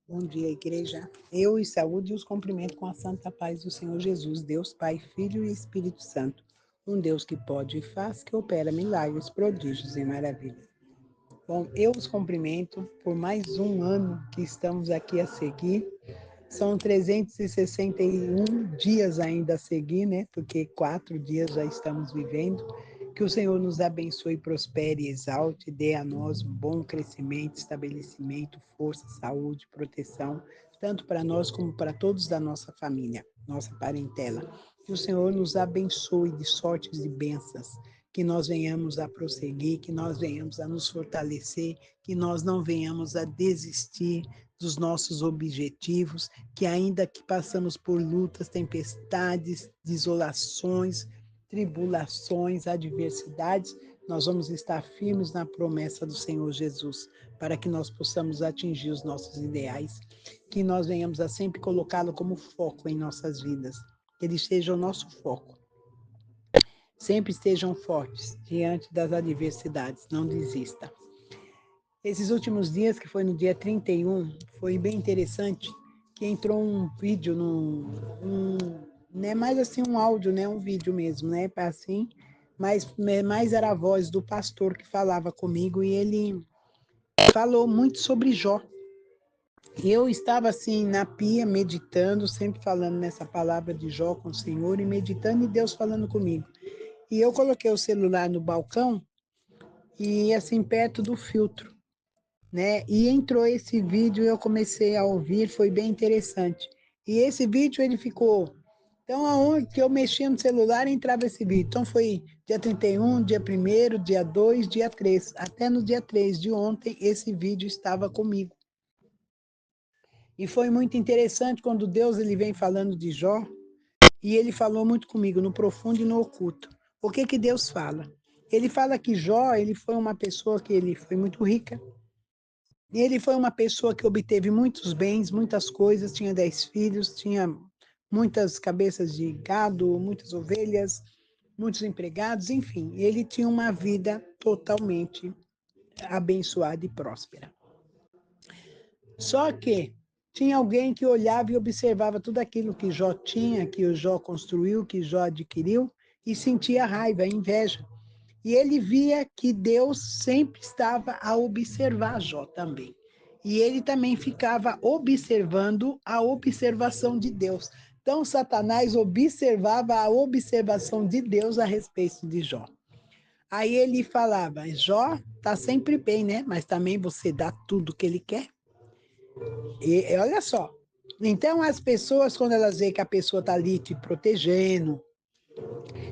Bom dia, igreja. Eu e saúde os cumprimento com a santa paz do Senhor Jesus, Deus Pai, Filho e Espírito Santo. Um Deus que pode e faz, que opera milagres, prodígios e maravilhas. Bom, eu os cumprimento por mais um ano que estamos aqui a seguir. São 361 dias ainda a seguir, né? Porque 4 dias já estamos vivendo. Que o Senhor nos abençoe, prospere e exalte, dê a nós um bom crescimento, estabelecimento, força, saúde, proteção, tanto para nós como para todos da nossa família, nossa parentela. Que o Senhor nos abençoe de sortes e bênçãos, que nós venhamos a prosseguir, que nós venhamos a nos fortalecer, que nós não venhamos a desistir dos nossos objetivos, que ainda que passamos por lutas, tempestades, desolações, tribulações, adversidades, nós vamos estar firmes na promessa do Senhor Jesus, para que nós possamos atingir os nossos ideais, que nós venhamos a sempre colocá-lo como foco em nossas vidas, que ele seja o nosso foco. Sempre estejam fortes diante das adversidades, não desista. Esses últimos dias, que foi no dia 31, foi bem interessante, que entrou um vídeo, não é mais assim um áudio, né? Um vídeo mesmo, né? Assim, mas mais era a voz do pastor que falava comigo e ele falou muito sobre Jó. E eu estava assim na pia, meditando, sempre falando nessa palavra de Jó com o Senhor e meditando e Deus falando comigo. E eu coloquei o celular no balcão e assim perto do filtro, né? E entrou esse vídeo e eu comecei a ouvir, foi bem interessante. E esse vídeo ele ficou. Então, aonde que eu mexia no celular, entrava esse vídeo. Então, foi dia 31, dia 1º, dia 2, dia 3. Até no dia 3 de ontem, esse vídeo estava comigo. E foi muito interessante quando Deus ele vem falando de Jó, e ele falou muito comigo, no profundo e no oculto. O que que Deus fala? Ele fala que Jó, ele foi uma pessoa que ele foi muito rica, e ele foi uma pessoa que obteve muitos bens, muitas coisas, tinha 10 filhos, tinha muitas cabeças de gado, muitas ovelhas, muitos empregados, enfim, ele tinha uma vida totalmente abençoada e próspera. Só que tinha alguém que olhava e observava tudo aquilo que Jó tinha, que o Jó construiu, que Jó adquiriu, e sentia raiva, inveja. E ele via que Deus sempre estava a observar Jó também. E ele também ficava observando a observação de Deus. Então, Satanás observava a observação de Deus a respeito de Jó. Aí ele falava: Jó está sempre bem, né? Mas também você dá tudo que ele quer. E olha só. Então, as pessoas, quando elas veem que a pessoa está ali te protegendo,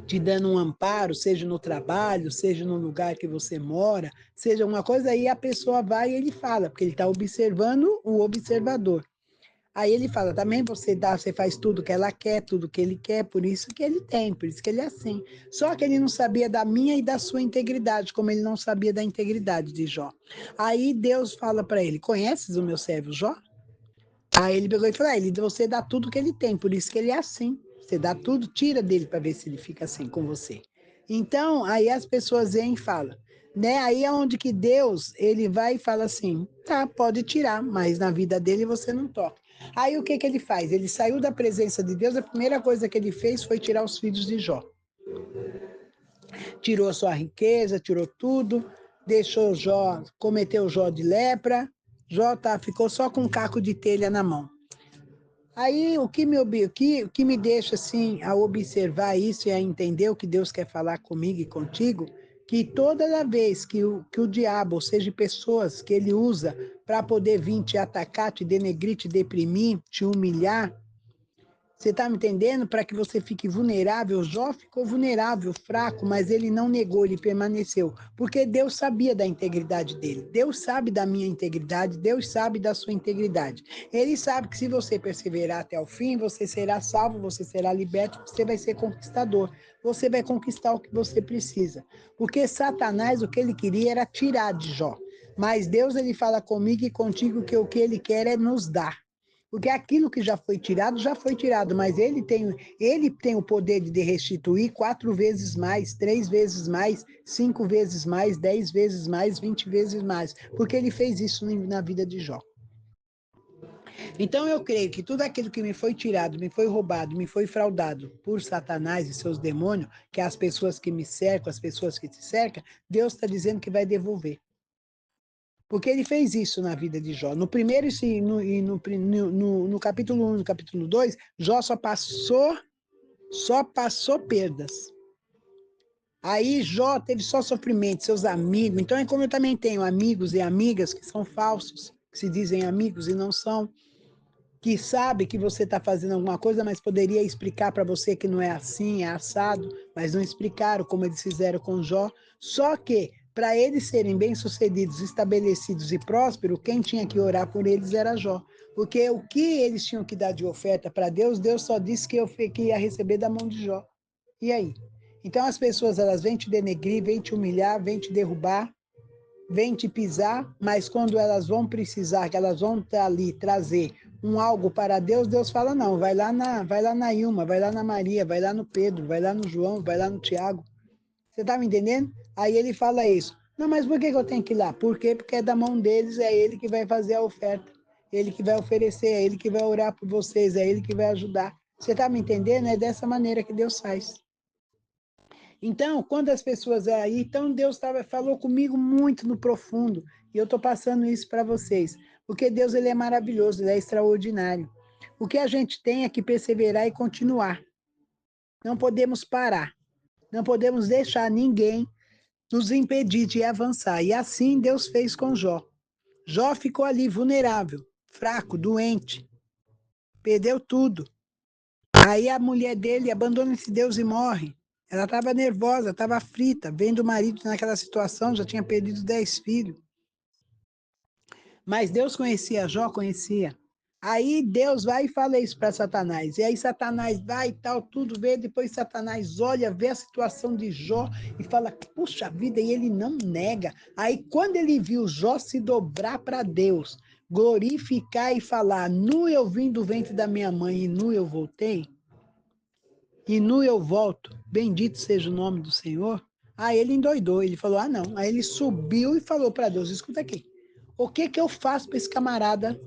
te dando um amparo, seja no trabalho, seja no lugar que você mora, seja uma coisa, aí a pessoa vai e ele fala, porque ele está observando o observador. Aí ele fala, também você dá, você faz tudo que ela quer, tudo que ele quer, por isso que ele tem, por isso que ele é assim. Só que ele não sabia da minha e da sua integridade, como ele não sabia da integridade de Jó. Aí Deus fala para ele, conheces o meu servo Jó? Aí ele pegou e falou, ele, você dá tudo que ele tem, por isso que ele é assim. Você dá tudo, tira dele para ver se ele fica assim com você. Então, aí as pessoas vêm e falam, né? Aí é onde que Deus, ele vai e fala assim, tá, pode tirar, mas na vida dele você não toca. Aí o que que ele faz? Ele saiu da presença de Deus, a primeira coisa que ele fez foi tirar os filhos de Jó. Tirou a sua riqueza, tirou tudo, deixou Jó, cometeu Jó de lepra, Jó ficou só com um caco de telha na mão. Aí o que me deixa assim a observar isso e a entender o que Deus quer falar comigo e contigo, que toda vez que o diabo, ou seja, pessoas que ele usa para poder vir te atacar, te denegrir, te deprimir, te humilhar, você está me entendendo? Para que você fique vulnerável. Jó ficou vulnerável, fraco, mas ele não negou, ele permaneceu. Porque Deus sabia da integridade dele. Deus sabe da minha integridade, Deus sabe da sua integridade. Ele sabe que se você perseverar até o fim, você será salvo, você será liberto, você vai ser conquistador. Você vai conquistar o que você precisa. Porque Satanás, o que ele queria era tirar de Jó. Mas Deus, ele fala comigo e contigo que o que ele quer é nos dar. Porque aquilo que já foi tirado, mas ele tem o poder de restituir 4 vezes mais, 3 vezes mais, 5 vezes mais, 10 vezes mais, 20 vezes mais, porque ele fez isso na vida de Jó. Então eu creio que tudo aquilo que me foi tirado, me foi roubado, me foi fraudado por Satanás e seus demônios, que é as pessoas que me cercam, as pessoas que te cercam, Deus está dizendo que vai devolver. Porque ele fez isso na vida de Jó. No primeiro e no capítulo 1, no capítulo 2, Jó só passou perdas. Aí Jó teve só sofrimento, seus amigos. Então é como eu também tenho amigos e amigas que são falsos, que se dizem amigos e não são, que sabe que você está fazendo alguma coisa, mas poderia explicar para você que não é assim, é assado, mas não explicaram como eles fizeram com Jó. Só que, para eles serem bem-sucedidos, estabelecidos e prósperos, quem tinha que orar por eles era Jó. Porque o que eles tinham que dar de oferta para Deus, Deus só disse que ia receber da mão de Jó. E aí? Então as pessoas, elas vêm te denegrir, vêm te humilhar, vêm te derrubar, vêm te pisar, mas quando elas vão precisar, que elas vão estar ali trazer um algo para Deus, Deus fala, não, vai lá na Ilma, vai lá na Maria, vai lá no Pedro, vai lá no João, vai lá no Tiago. Você tá me entendendo? Aí ele fala isso. Não, mas por que eu tenho que ir lá? Por quê? Porque é da mão deles, é ele que vai fazer a oferta. Ele que vai oferecer, é ele que vai orar por vocês, é ele que vai ajudar. Você tá me entendendo? É dessa maneira que Deus faz. Então, quando as pessoas aí, então Deus falou comigo muito no profundo, e eu estou passando isso para vocês, porque Deus ele é maravilhoso, ele é extraordinário. O que a gente tem é que perseverar e continuar. Não podemos parar, não podemos deixar ninguém nos impedir de avançar. E assim Deus fez com Jó. Jó ficou ali vulnerável, fraco, doente, perdeu tudo. Aí a mulher dele abandona esse Deus e morre. Ela estava nervosa, estava aflita, vendo o marido naquela situação, já tinha perdido 10 filhos. Mas Deus conhecia Jó, conhecia. Aí Deus vai e fala isso para Satanás. E aí Satanás vai e tal, tudo vê. Depois Satanás olha, vê a situação de Jó e fala, puxa vida, e ele não nega. Aí quando ele viu Jó se dobrar para Deus, glorificar e falar, nu eu vim do ventre da minha mãe e nu eu voltei, e nu eu volto, bendito seja o nome do Senhor. Aí ele endoidou, ele falou, ah não. Aí ele subiu e falou para Deus, escuta aqui, o que que eu faço para esse camarada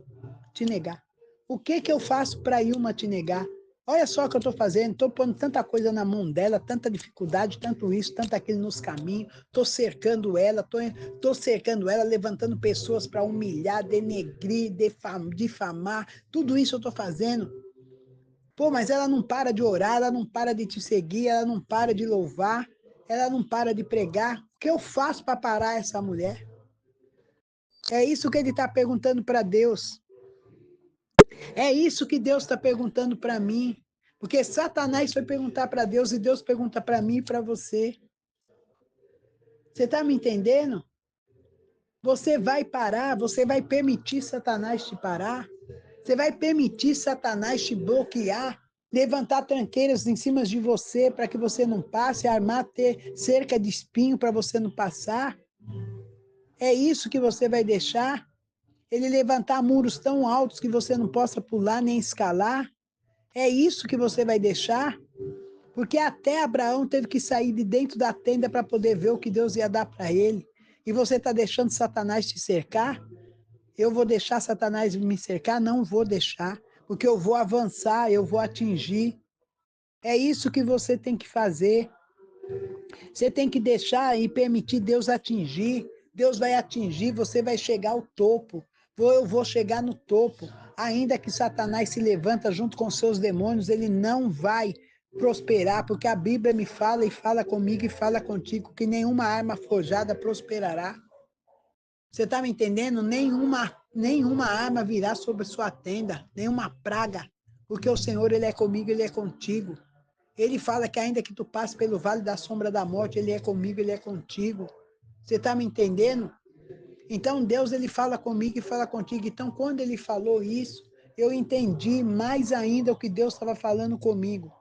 te negar? O que que eu faço para Ilma te negar? Olha só o que eu estou fazendo, estou pondo tanta coisa na mão dela, tanta dificuldade, tanto isso, tanto aquilo nos caminhos, estou cercando ela, estou cercando ela, levantando pessoas para humilhar, denegrir, difamar, tudo isso eu estou fazendo. Pô, mas ela não para de orar, ela não para de te seguir, ela não para de louvar, ela não para de pregar. O que eu faço para parar essa mulher? É isso que ele está perguntando para Deus. É isso que Deus está perguntando para mim. Porque Satanás foi perguntar para Deus e Deus pergunta para mim e para você. Você está me entendendo? Você vai parar, você vai permitir Satanás te parar? Você vai permitir Satanás te bloquear, levantar tranqueiras em cima de você para que você não passe, armar ter cerca de espinho para você não passar? É isso que você vai deixar? Ele levantar muros tão altos que você não possa pular nem escalar? É isso que você vai deixar? Porque até Abraão teve que sair de dentro da tenda para poder ver o que Deus ia dar para ele. E você está deixando Satanás te cercar? Eu vou deixar Satanás me cercar? Não vou deixar, porque eu vou avançar, eu vou atingir. É isso que você tem que fazer. Você tem que deixar e permitir Deus atingir. Deus vai atingir, você vai chegar ao topo. Eu vou chegar no topo. Ainda que Satanás se levanta junto com seus demônios, ele não vai prosperar, porque a Bíblia me fala e fala comigo e fala contigo que nenhuma arma forjada prosperará. Você está me entendendo? Nenhuma arma virá sobre sua tenda, nenhuma praga, porque o Senhor, Ele é comigo, Ele é contigo. Ele fala que ainda que tu passe pelo vale da sombra da morte, Ele é comigo, Ele é contigo. Você está me entendendo? Então Deus, Ele fala comigo e fala contigo. Então quando Ele falou isso, eu entendi mais ainda o que Deus estava falando comigo.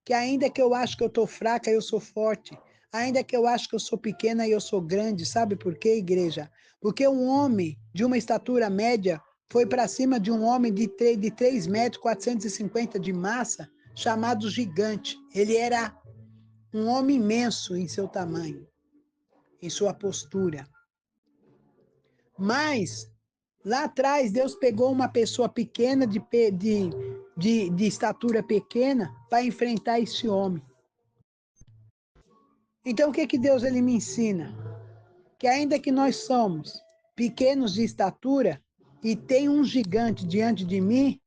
Que ainda que eu acho que eu estou fraca, eu sou forte. Ainda que eu acho que eu sou pequena, eu sou grande. Sabe por quê, igreja? Porque um homem de uma estatura média foi para cima de um homem de 3 metros, 450 de massa, chamado gigante. Ele era um homem imenso em seu tamanho, em sua postura. Mas Lá atrás, Deus pegou uma pessoa pequena, de estatura pequena, para enfrentar esse homem. Então, o que que Deus ele me ensina? Que ainda que nós somos pequenos de estatura e tem um gigante diante de mim,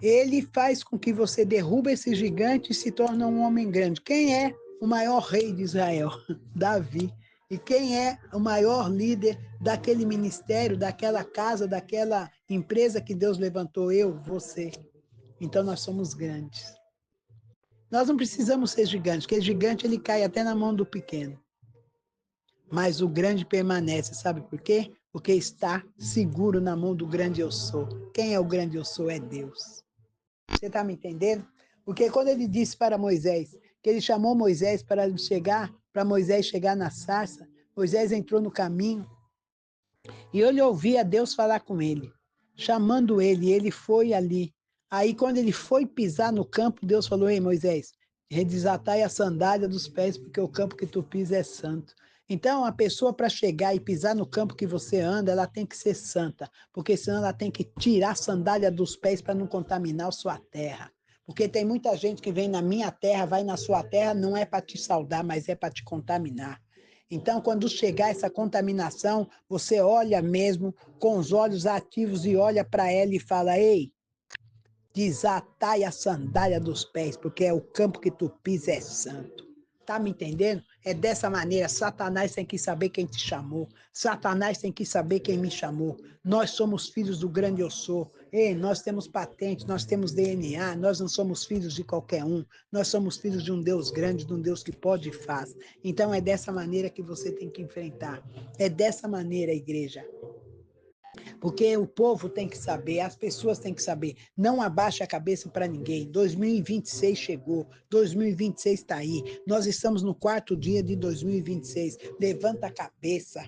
ele faz com que você derruba esse gigante e se torne um homem grande. Quem é o maior rei de Israel? Davi. E quem é o maior líder daquele ministério, daquela casa, daquela empresa que Deus levantou? Eu, você. Então nós somos grandes. Nós não precisamos ser gigantes, porque gigante ele cai até na mão do pequeno. Mas o grande permanece, sabe por quê? Porque está seguro na mão do grande eu sou. Quem é o grande eu sou? É Deus. Você está me entendendo? Porque quando ele disse para Moisés, que ele chamou Moisés para Moisés chegar na sarça, Moisés entrou no caminho e ele ouvia Deus falar com ele, chamando ele, e ele foi ali. Aí quando ele foi pisar no campo, Deus falou: ei Moisés, desatai a sandália dos pés, porque o campo que tu pisas é santo. Então, a pessoa para chegar e pisar no campo que você anda, ela tem que ser santa, porque senão ela tem que tirar a sandália dos pés para não contaminar a sua terra. Porque tem muita gente que vem na minha terra, vai na sua terra, não é para te saudar, mas é para te contaminar. Então, quando chegar essa contaminação, você olha mesmo com os olhos ativos e olha para ela e fala: ei, desatai a sandália dos pés, porque é o campo que tu pisa é santo. Tá me entendendo? É dessa maneira. Satanás tem que saber quem te chamou. Satanás tem que saber quem me chamou. Nós somos filhos do grande eu sou. Ei, nós temos patente, nós temos DNA, nós não somos filhos de qualquer um. Nós somos filhos de um Deus grande, de um Deus que pode e faz. Então é dessa maneira que você tem que enfrentar. É dessa maneira, igreja. Porque o povo tem que saber, as pessoas têm que saber. Não abaixe a cabeça para ninguém. 2026 chegou, 2026 está aí. Nós estamos no 4º dia de 2026. Levanta a cabeça,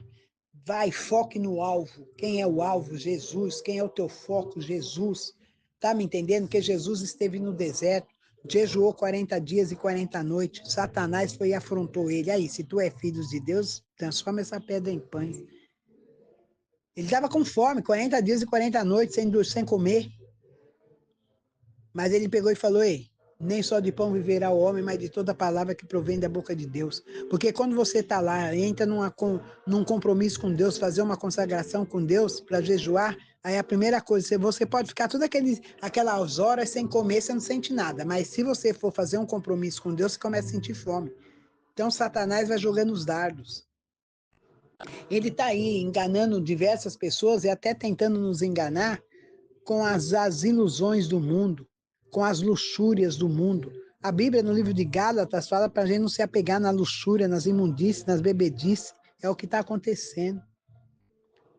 vai, foque no alvo. Quem é o alvo? Jesus. Quem é o teu foco? Jesus. Tá me entendendo? Que Jesus esteve no deserto, jejuou 40 dias e 40 noites. Satanás foi e afrontou ele. Aí, se tu é filho de Deus, transforma essa pedra em pães. Ele estava com fome, 40 dias e 40 noites sem comer. Mas ele pegou e falou: ei, nem só de pão viverá o homem, mas de toda palavra que provém da boca de Deus. Porque quando você está lá, entra num compromisso com Deus, fazer uma consagração com Deus para jejuar, aí a primeira coisa, você pode ficar todas aquelas horas sem comer, você não sente nada. Mas se você for fazer um compromisso com Deus, você começa a sentir fome. Então Satanás vai jogando os dardos. Ele está aí enganando diversas pessoas e até tentando nos enganar com as ilusões do mundo, com as luxúrias do mundo. A Bíblia, no livro de Gálatas, fala para a gente não se apegar na luxúria, nas imundícies, nas bebedices. É o que está acontecendo.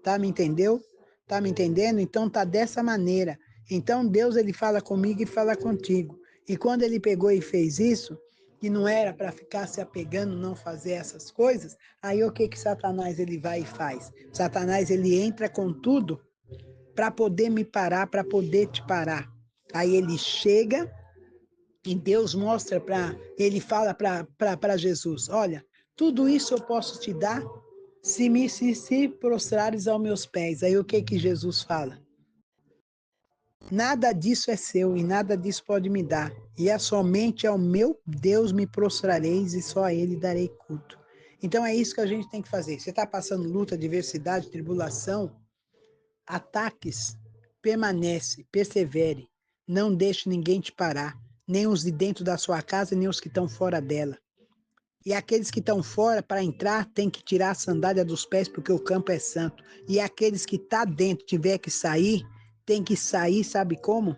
Tá me entendeu? Tá me entendendo? Então tá dessa maneira. Então Deus ele fala comigo e fala contigo. E quando ele pegou e fez isso, que não era para ficar se apegando, não fazer essas coisas, aí o que que Satanás ele vai e faz? Satanás ele entra com tudo para poder me parar, para poder te parar. Aí ele chega e Deus mostra ele fala para Jesus: olha, tudo isso eu posso te dar se prostrares aos meus pés. Aí o que que Jesus fala? Nada disso é seu e nada disso pode me dar. E é somente ao meu Deus me prostrareis e só a ele darei culto. Então é isso que a gente tem que fazer. Você está passando luta, adversidade, tribulação, ataques, permanece, persevere. Não deixe ninguém te parar, nem os de dentro da sua casa, nem os que estão fora dela. E aqueles que estão fora, para entrar, tem que tirar a sandália dos pés, porque o campo é santo. E aqueles que estão dentro, tiver que sair, tem que sair, sabe como?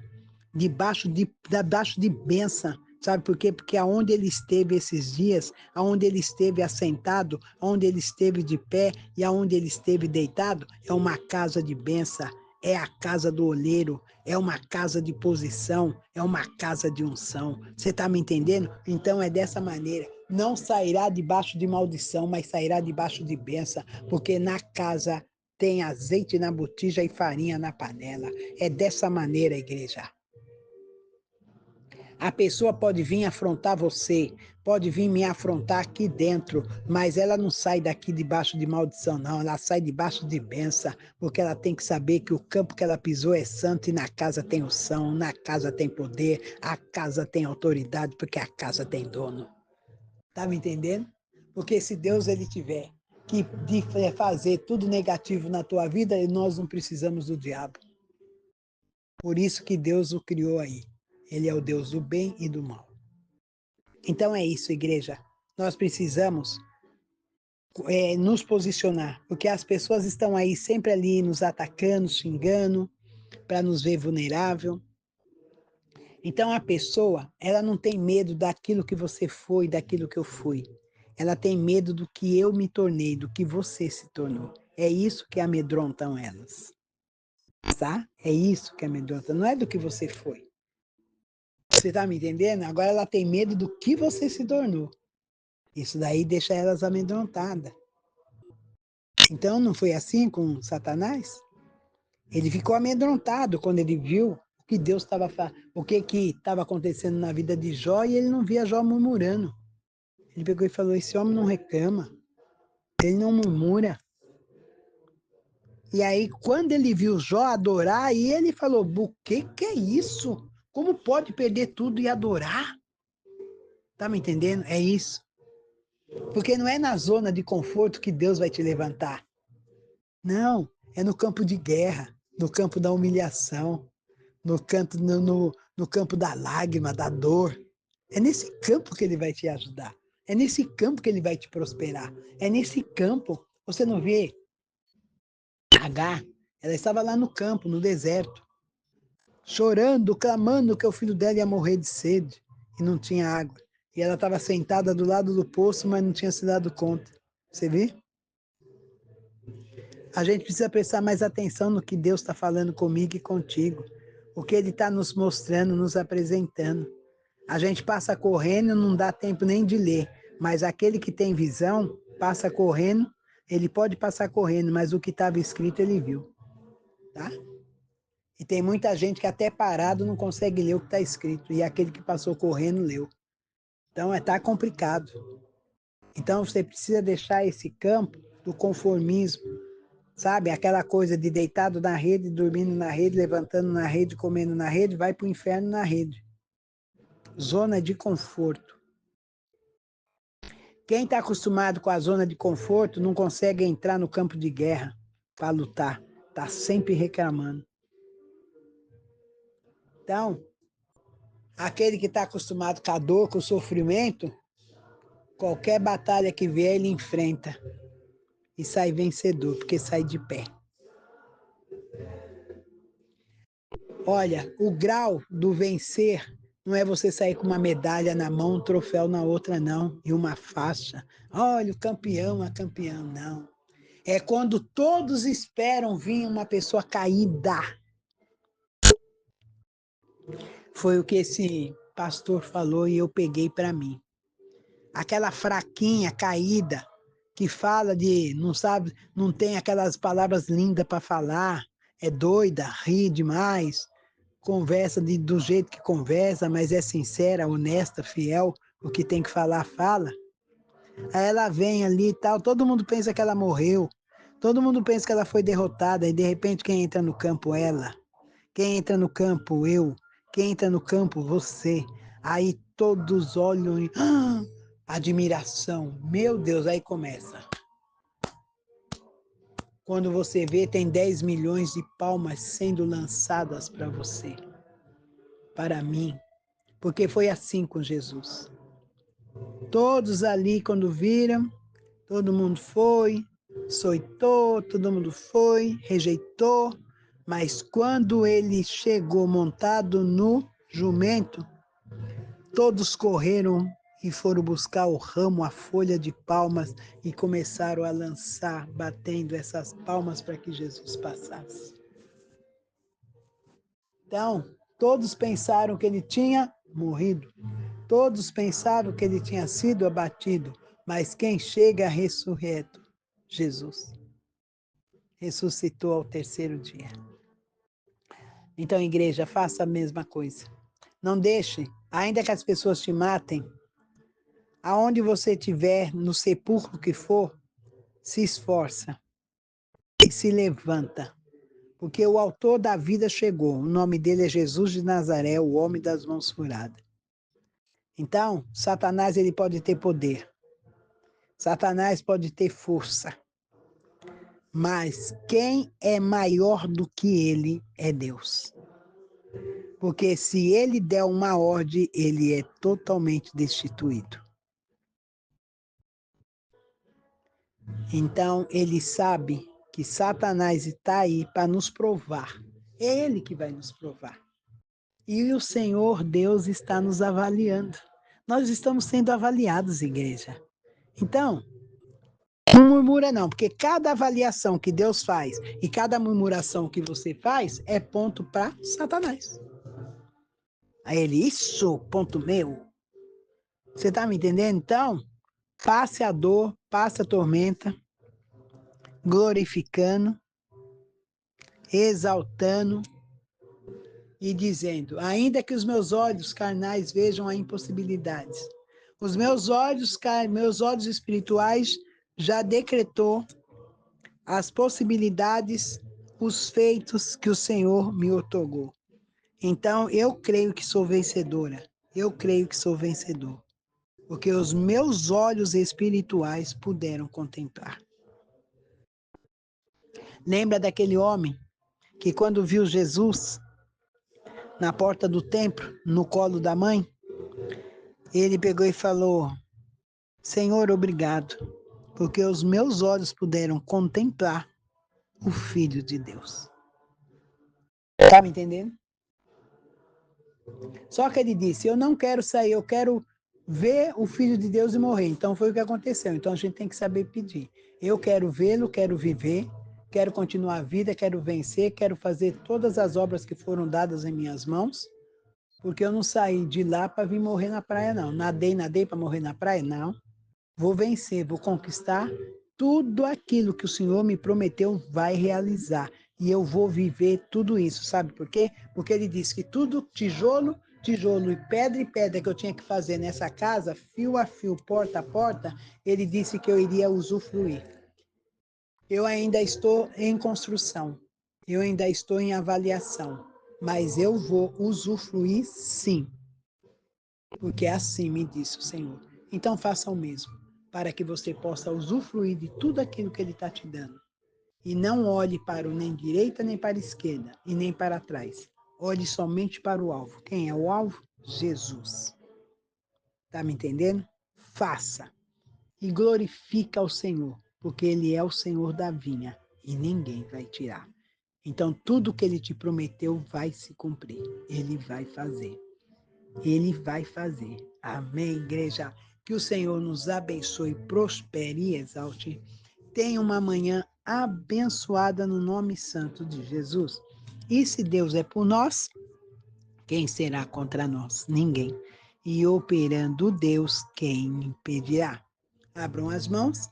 Debaixo de bênção. Sabe por quê? Porque aonde ele esteve esses dias, aonde ele esteve assentado, aonde ele esteve de pé e aonde ele esteve deitado, é uma casa de bênção, é a casa do olheiro, é uma casa de posição, é uma casa de unção. Você está me entendendo? Então é dessa maneira. Não sairá debaixo de maldição, mas sairá debaixo de bênção, porque na casa tem azeite na botija e farinha na panela. É dessa maneira, igreja. A pessoa pode vir afrontar você, pode vir me afrontar aqui dentro, mas ela não sai daqui debaixo de maldição, não. Ela sai debaixo de bênção, porque ela tem que saber que o campo que ela pisou é santo e na casa tem unção, na casa tem poder, a casa tem autoridade, porque a casa tem dono. Tá me entendendo? Porque se Deus ele tiver que fazer tudo negativo na tua vida, nós não precisamos do diabo. Por isso que Deus o criou aí. Ele é o Deus do bem e do mal. Então é isso, igreja. Nós precisamos nos posicionar, porque as pessoas estão aí sempre ali nos atacando, xingando, para nos ver vulnerável. Então a pessoa, ela não tem medo daquilo que você foi, daquilo que eu fui. Ela tem medo do que eu me tornei, do que você se tornou. É isso que amedrontam elas. Tá? É isso que amedronta, não é do que você foi. Você tá me entendendo? Agora ela tem medo do que você se tornou. Isso daí deixa elas amedrontadas. Então não foi assim com Satanás? Ele ficou amedrontado quando ele viu o que Deus estava o que estava acontecendo na vida de Jó e ele não via Jó murmurando. Ele pegou e falou: esse homem não reclama, ele não murmura. E aí, quando ele viu Jó adorar, aí ele falou: o que é isso? Como pode perder tudo e adorar? Tá me entendendo? É isso. Porque não é na zona de conforto que Deus vai te levantar. Não, é no campo de guerra, no campo da humilhação, no campo da lágrima, da dor. É nesse campo que ele vai te ajudar. É nesse campo que ele vai te prosperar. É nesse campo. Você não vê Agar? Ela estava lá no campo, no deserto, chorando, clamando que o filho dela ia morrer de sede e não tinha água. E ela estava sentada do lado do poço, mas não tinha se dado conta. Você vê? A gente precisa prestar mais atenção no que Deus está falando comigo e contigo. O que Ele está nos mostrando, nos apresentando. A gente passa correndo, não dá tempo nem de ler. Mas aquele que tem visão, passa correndo, ele pode passar correndo, mas o que estava escrito ele viu. Tá? E tem muita gente que até parado não consegue ler o que está escrito. E aquele que passou correndo leu. Então tá complicado. Então você precisa deixar esse campo do conformismo. Sabe, aquela coisa de deitado na rede, dormindo na rede, levantando na rede, comendo na rede, vai para o inferno na rede. Zona de conforto. Quem está acostumado com a zona de conforto não consegue entrar no campo de guerra para lutar. Está sempre reclamando. Então, aquele que está acostumado com a dor, com o sofrimento, qualquer batalha que vier, ele enfrenta. E sai vencedor, porque sai de pé. Olha, o grau do vencer não é você sair com uma medalha na mão, um troféu na outra, não, e uma faixa. Olha, o campeão, a campeã, não. É quando todos esperam vir uma pessoa caída. Foi o que esse pastor falou e eu peguei para mim. Aquela fraquinha, caída, que fala de, não sabe, não tem aquelas palavras lindas para falar, é doida, ri demais, conversa do jeito que conversa, mas é sincera, honesta, fiel, o que tem que falar, fala. Aí ela vem ali e tal, todo mundo pensa que ela morreu, todo mundo pensa que ela foi derrotada, e de repente quem entra no campo, ela. Quem entra no campo, eu. Quem entra no campo, você. Aí todos olham e... admiração. Meu Deus, aí começa. Quando você vê, tem 10 milhões de palmas sendo lançadas para você, para mim, porque foi assim com Jesus. Todos ali, quando viram, todo mundo foi, soitou, todo mundo foi, rejeitou, mas quando ele chegou montado no jumento, todos correram e foram buscar o ramo, a folha de palmas e começaram a lançar, batendo essas palmas para que Jesus passasse. Então, todos pensaram que ele tinha morrido. Todos pensaram que ele tinha sido abatido. Mas quem chega ressurreto? Jesus. Ressuscitou ao terceiro dia. Então, igreja, faça a mesma coisa. Não deixe Ainda que as pessoas te matem, aonde você estiver, no sepulcro que for, se esforça e se levanta. Porque o autor da vida chegou. O nome dele é Jesus de Nazaré, o homem das mãos furadas. Então, Satanás ele pode ter poder. Satanás pode ter força. Mas quem é maior do que ele é Deus. Porque se ele der uma ordem, ele é totalmente destituído. Então, ele sabe que Satanás está aí para nos provar. É ele que vai nos provar. E o Senhor Deus está nos avaliando. Nós estamos sendo avaliados, igreja. Então, não murmura não, porque cada avaliação que Deus faz e cada murmuração que você faz é ponto para Satanás. Aí ele, isso, ponto meu. Você está me entendendo? Então, passe a dor, passe a tormenta, glorificando, exaltando e dizendo, ainda que os meus olhos carnais vejam a impossibilidades, os meus olhos espirituais já decretou as possibilidades, os feitos que o Senhor me otorgou. Então, eu creio que sou vencedora. Eu creio que sou vencedor. Porque os meus olhos espirituais puderam contemplar. Lembra daquele homem que quando viu Jesus na porta do templo, no colo da mãe, ele pegou e falou, Senhor, obrigado, porque os meus olhos puderam contemplar o Filho de Deus. Tá me entendendo? Só que ele disse, eu não quero sair, eu quero ver o Filho de Deus e morrer. Então foi o que aconteceu. Então a gente tem que saber pedir. Eu quero vê-lo, quero viver, quero continuar a vida, quero vencer, quero fazer todas as obras que foram dadas em minhas mãos, porque eu não saí de lá para vir morrer na praia, não. Nadei para morrer na praia? Não. Vou vencer, vou conquistar tudo aquilo que o Senhor me prometeu vai realizar. E eu vou viver tudo isso, sabe por quê? Porque ele disse que tudo tijolo e pedra que eu tinha que fazer nessa casa, fio a fio, porta a porta, ele disse que eu iria usufruir. Eu ainda estou em construção, eu ainda estou em avaliação, mas eu vou usufruir sim, porque assim me disse o Senhor. Então faça o mesmo, para que você possa usufruir de tudo aquilo que Ele está te dando. E não olhe para o nem direita, nem para a esquerda, e nem para trás. Olhe somente para o alvo. Quem é o alvo? Jesus. Tá me entendendo? Faça. E glorifica ao Senhor, porque Ele é o Senhor da vinha, e ninguém vai tirar. Então, tudo que Ele te prometeu vai se cumprir. Ele vai fazer. Ele vai fazer. Amém, igreja? Que o Senhor nos abençoe, prospere e exalte. Tenha uma manhã abençoada no nome santo de Jesus. E se Deus é por nós, quem será contra nós? Ninguém. E operando Deus, quem impedirá? Abram as mãos,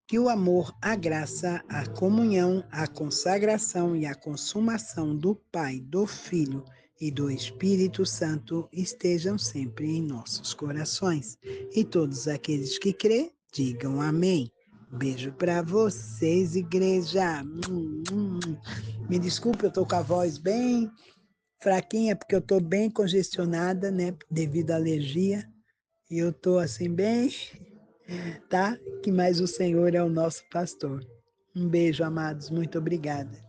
que o amor, a graça, a comunhão, a consagração e a consumação do Pai, do Filho e do Espírito Santo estejam sempre em nossos corações. E todos aqueles que crê, digam amém. Beijo para vocês, igreja. Me desculpe, eu tô com a voz bem fraquinha, porque eu tô bem congestionada, né, devido à alergia. E eu tô assim bem, tá? Que mais o Senhor é o nosso pastor. Um beijo, amados. Muito obrigada.